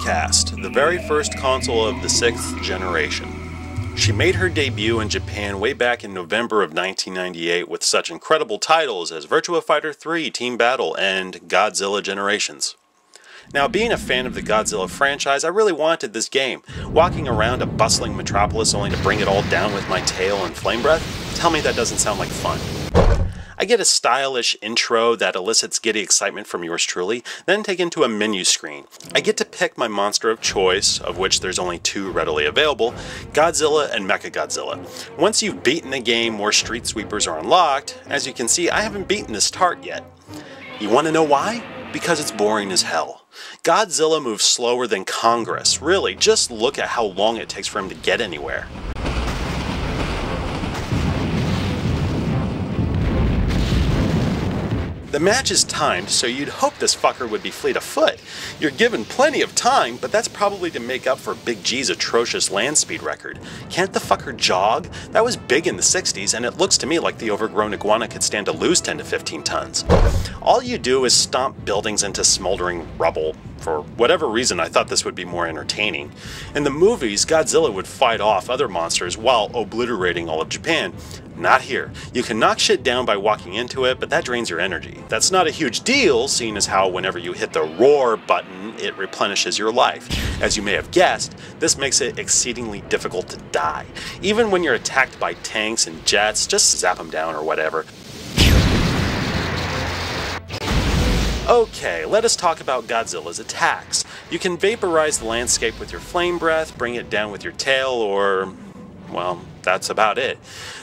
Dreamcast, the very first console of the 6th generation. She made her debut in Japan way back in November of 1998 with such incredible titles as Virtua Fighter 3 Team Battle and Godzilla Generations. Now, being a fan of the Godzilla franchise, I really wanted this game. Walking around a bustling metropolis only to bring it all down with my tail and flame breath? Tell me that doesn't sound like fun. I get a stylish intro that elicits giddy excitement from yours truly, then taken to a menu screen. I get to pick my monster of choice, of which there's only 2 readily available, Godzilla and Mechagodzilla. Once you've beaten the game, more street sweepers are unlocked. As you can see, I haven't beaten this tart yet. You want to know why? Because it's boring as hell. Godzilla moves slower than Congress. Really, just look at how long it takes for him to get anywhere. The match is timed, so you'd hope this fucker would be fleet of foot. You're given plenty of time, but that's probably to make up for Big G's atrocious land speed record. Can't the fucker jog? That was big in the 60s, and it looks to me like the overgrown iguana could stand to lose 10 to 15 tons. All you do is stomp buildings into smoldering rubble. For whatever reason, I thought this would be more entertaining. In the movies, Godzilla would fight off other monsters while obliterating all of Japan. Not here. You can knock shit down by walking into it, but that drains your energy. That's not a huge deal, seeing as how whenever you hit the roar button, it replenishes your life. As you may have guessed, this makes it exceedingly difficult to die. Even when you're attacked by tanks and jets, just zap them down or whatever. Okay, let us talk about Godzilla's attacks. You can vaporize the landscape with your flame breath, bring it down with your tail, or, well, that's about it.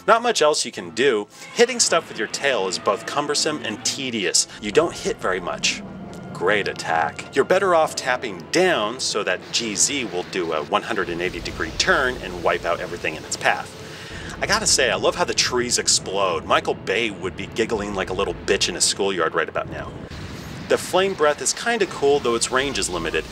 Not much else you can do. Hitting stuff with your tail is both cumbersome and tedious. You don't hit very much. Great attack. You're better off tapping down so that GZ will do a 180-degree turn and wipe out everything in its path. I gotta say, I love how the trees explode. Michael Bay would be giggling like a little bitch in a schoolyard right about now. The flame breath is kinda cool, though its range is limited.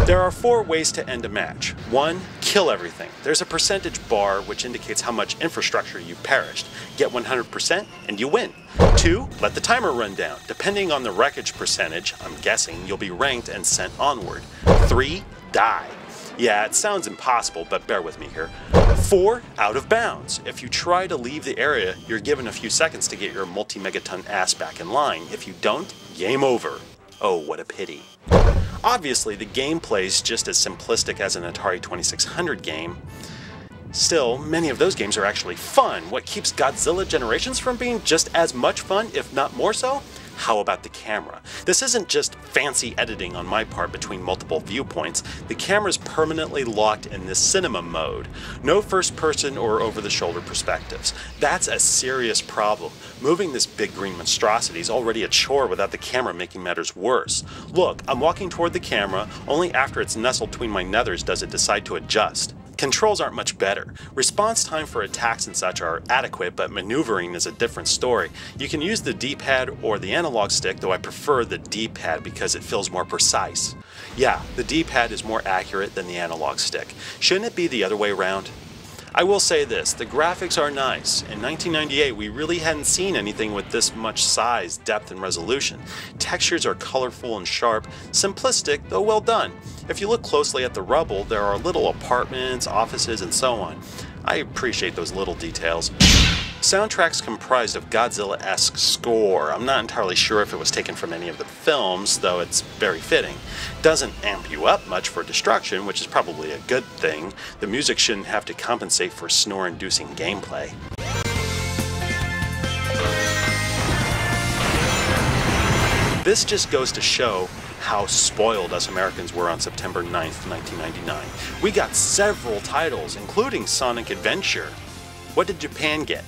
There are 4 ways to end a match. 1. Kill everything. There's a percentage bar which indicates how much infrastructure you perished. Get 100% and you win. 2. Let the timer run down. Depending on the wreckage percentage, I'm guessing you'll be ranked and sent onward. 3. Die. Yeah, it sounds impossible, but bear with me here. 4. Out of bounds. If you try to leave the area, you're given a few seconds to get your multi-megaton ass back in line. If you don't, game over. Oh, what a pity. Obviously, the gameplay is just as simplistic as an Atari 2600 game. Still, many of those games are actually fun. What keeps Godzilla Generations from being just as much fun, if not more so? How about the camera? This isn't just fancy editing on my part between multiple viewpoints. The camera's permanently locked in this cinema mode. No first-person or over-the-shoulder perspectives. That's a serious problem. Moving this big green monstrosity is already a chore without the camera making matters worse. Look, I'm walking toward the camera, only after it's nestled between my nethers does it decide to adjust. Controls aren't much better. Response time for attacks and such are adequate, but maneuvering is a different story. You can use the D-pad or the analog stick, though I prefer the D-pad because it feels more precise. Yeah, the D-pad is more accurate than the analog stick. Shouldn't it be the other way around? I will say this, the graphics are nice. In 1998, we really hadn't seen anything with this much size, depth, and resolution. Textures are colorful and sharp, simplistic, though well done. If you look closely at the rubble, there are little apartments, offices, and so on. I appreciate those little details. Soundtrack's comprised of Godzilla-esque score. I'm not entirely sure if it was taken from any of the films, though it's very fitting. Doesn't amp you up much for destruction, which is probably a good thing. The music shouldn't have to compensate for snore-inducing gameplay. This just goes to show how spoiled us Americans were on September 9th, 1999. We got several titles, including Sonic Adventure. What did Japan get?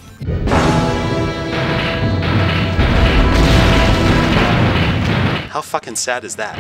How fucking sad is that?